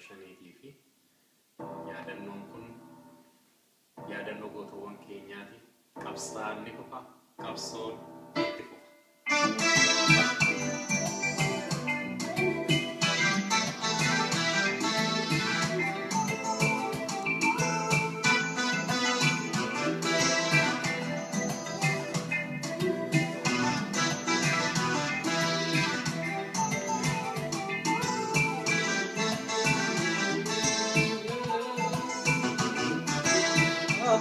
shaniitii fi yaadannoon kun yaadannoo gootoowwan keenyaatiif qabsaa'aan ni fufa, qabsoon itti fufa.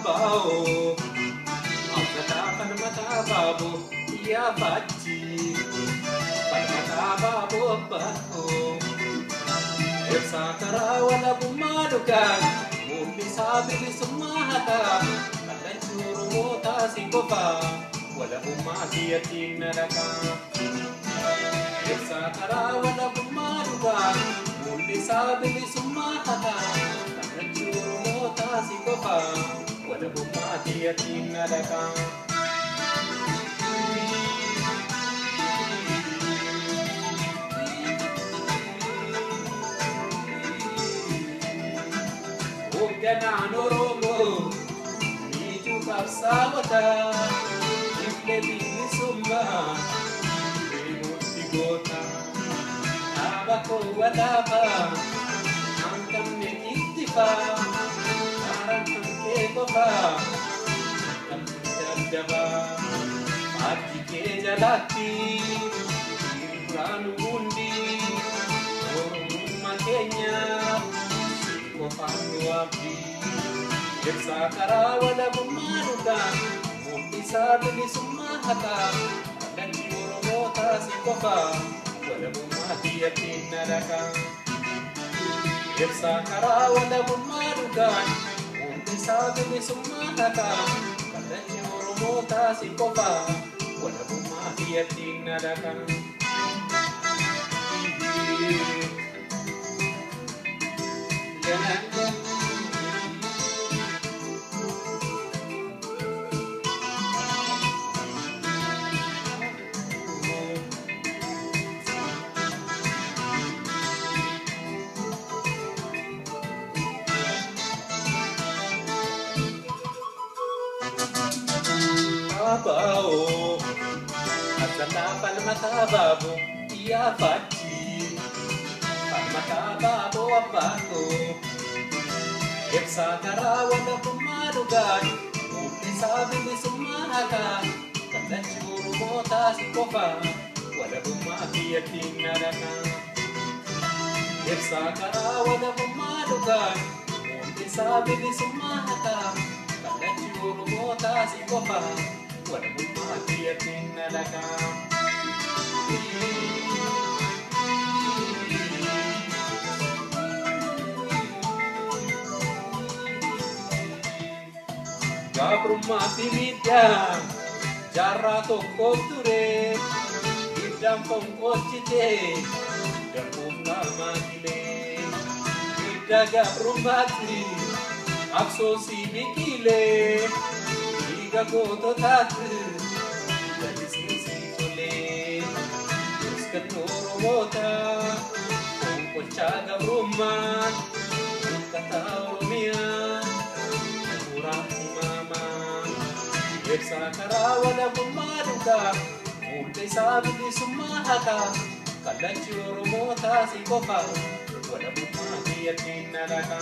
Bao, agata panmata babo, ya baci, panmata babo babo. Esa karawala bumadukan, muli sabili sumahata, kalan juru mota sikopa, wala bumati yatin naraka. Esa karawala bumadukan, muli sabili sumahata, kalan juru mota sikopa. Wala bumati yatin naraka. Ganaan Oromoo biituu qabsaa'ota iflee bilisummaa deemuutti goota dhaaba koo walaaba hanqamne ittifaa haaraan kan kee qofaa qabdi daddabaa faajji kee jalaatti dhiirri hundi oromummaa keenyaa Kofanu abdi, Yeksa karawala bumanuka, Mukisa bilisumahata, Alanji urumota sikofa, Wala bumati yakin naraka. Yeksa karawala bumanuka, Mukisa bilisumahata, Alanji urumota sikofa, Wala bumati yakin naraka. Bao, asana palmata babo, iya faci, palmata babo apako. Yeksa karawala bumadukan, mukisa bilisumahata, kalan juru mota sikofa, wala bumati yatin naraka. Yeksa karawala bumadukan, mukisa bilisumahata, kalan juru mota sikofa, wala bumati yatin naraka. Gabrumati vidya, jarra tokko ture, idam pongkochite, darbum namagile. Ida gabrumati, aksosi bikile, iga goto tatu, dari sisi chole. Uskatoro mota, pongkocha gabrumat, kata oromia, murah. Yeksa karawala bumaduka, Mukisa bilisumahata, Kalanji urumota sikofa, Wala bumati yatin naraka.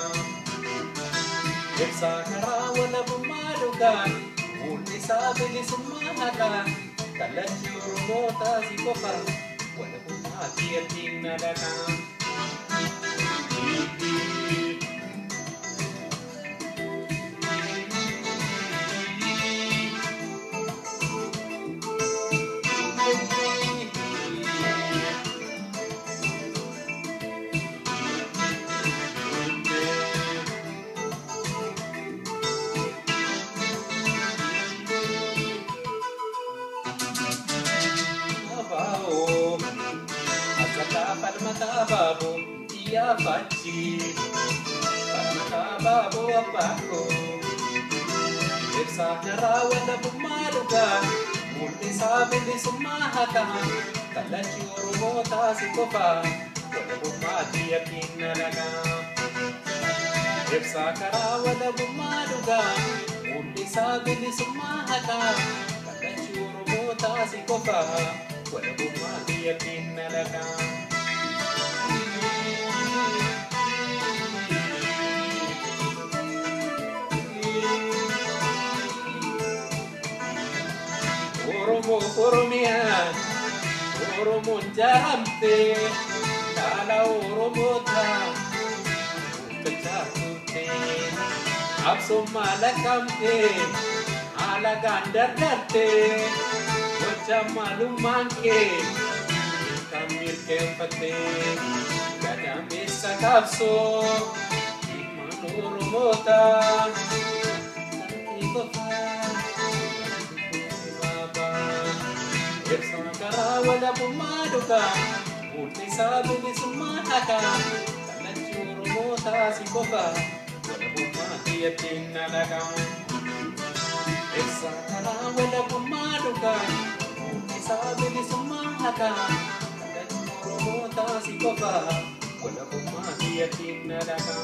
Yeksa karawala bumaduka, Mukisa bilisumahata, Kalanji urumota sikofa, Wala bumati yatin naraka. Palmata babo, iya faci, palmata babo apako. Yeksa karawala bumadukan, Mukisa bilisumahata, Kalan juru mota sikofa, wala bumati yakin naraka. ibsaa karaa walabummaa dhugaa mul'isaa bilisummaa haqaa kadhachuu Oromootaa si qofa walabummaa biyyattiin nalagaa. Oromo Oromiyaan Oromoon jaaramte dhaala Oromoota uffachaa turte absummaa lakkamte alagaan dardarte gocha maalummaan kee kan mirkeeffatte gadameessa qabsoo ilmaan Oromoota harki qofaa. Ibsaa karaa walabummaa dhugaa mul'isaa bilisummaa haqaa kadhachuu Oromootaa si qofa walabummaa biyyattiin nalagaa. Ibsaa karaa walabummaa dhugaa mul'isaa bilisummaa haqaa kadhachuu Oromootaa si qofa walabummaa biyyattiin nalagaa.